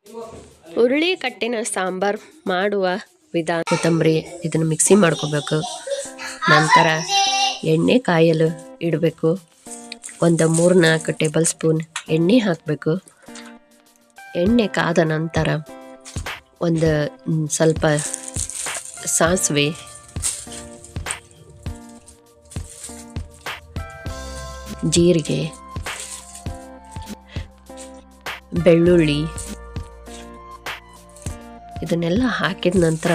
ಹುರುಳಿ ಕಟ್ಟಿನ ಸಾಂಬಾರು ಮಾಡುವ ವಿಧಾನ. ಕೊತ್ತಂಬರಿ ಇದನ್ನು ಮಿಕ್ಸಿ ಮಾಡ್ಕೋಬೇಕು. ನಂತರ ಎಣ್ಣೆ ಕಾಯಲು ಇಡಬೇಕು. ಒಂದು 3-4 ಟೇಬಲ್ ಸ್ಪೂನ್ ಎಣ್ಣೆ ಹಾಕಬೇಕು. ಎಣ್ಣೆ ಕಾದ ನಂತರ ಒಂದು ಸ್ವಲ್ಪ ಸಾಸಿವೆ, ಜೀರಿಗೆ, ಬೆಳ್ಳುಳ್ಳಿ ಇದನ್ನೆಲ್ಲ ಹಾಕಿದ ನಂತರ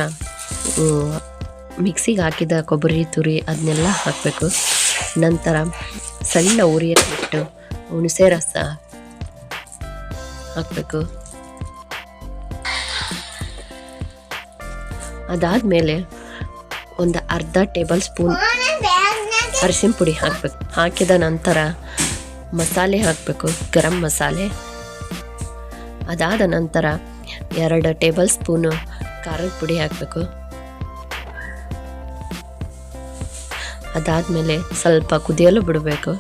ಮಿಕ್ಸಿಗೆ ಹಾಕಿದ ಕೊಬ್ಬರಿ ತುರಿ ಅದನ್ನೆಲ್ಲ ಹಾಕಬೇಕು. ನಂತರ ಸಣ್ಣ ಉರಿಯಲ್ಲಿಟ್ಟು ಹುಣಸೆ ರಸ ಹಾಕಬೇಕು. ಅದಾದಮೇಲೆ ಒಂದು ಅರ್ಧ ಟೇಬಲ್ ಸ್ಪೂನ್ ಅರಿಶಿನ ಪುಡಿ ಹಾಕಬೇಕು. ಹಾಕಿದ ನಂತರ ಮಸಾಲೆ ಹಾಕಬೇಕು, ಗರಂ ಮಸಾಲೆ. ಅದಾದ ನಂತರ 2 ಟೇಬಲ್ ಸ್ಪೂನು ಖಾರದ ಪುಡಿ ಹಾಕಬೇಕು. ಅದಾದಮೇಲೆ ಸ್ವಲ್ಪ ಕುದಿಯಲು ಬಿಡಬೇಕು.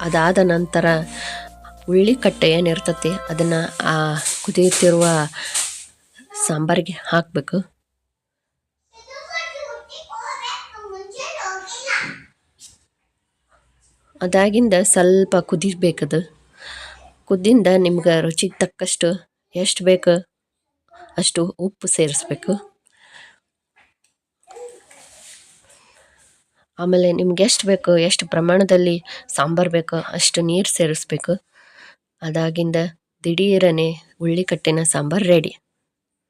ಅದಾದ ನಂತರ ಉಳ್ಳಿಕಟ್ಟೆ ಏನಿರ್ತತಿ ಅದನ್ನು ಆ ಕುದಿಯುತ್ತಿರುವ ಸಾಂಬಾರಿಗೆ ಹಾಕಬೇಕು. ಅದಾಗಿಂದ ಸ್ವಲ್ಪ ಕುದಿಬೇಕದು. ಕುದ್ದಿಂದ ನಿಮ್ಗೆ ರುಚಿಗೆ ತಕ್ಕಷ್ಟು ಎಷ್ಟು ಬೇಕು ಅಷ್ಟು ಉಪ್ಪು ಸೇರಿಸ್ಬೇಕು. ಆಮೇಲೆ ನಿಮ್ಗೆ ಎಷ್ಟು ಬೇಕು, ಎಷ್ಟು ಪ್ರಮಾಣದಲ್ಲಿ ಸಾಂಬಾರು ಬೇಕೋ ಅಷ್ಟು ನೀರು ಸೇರಿಸ್ಬೇಕು. ಅದಾಗಿಂದ ದಿಢೀರನೆ ಉಳ್ಳಿಕಟ್ಟಿನ ಸಾಂಬಾರು ರೆಡಿ.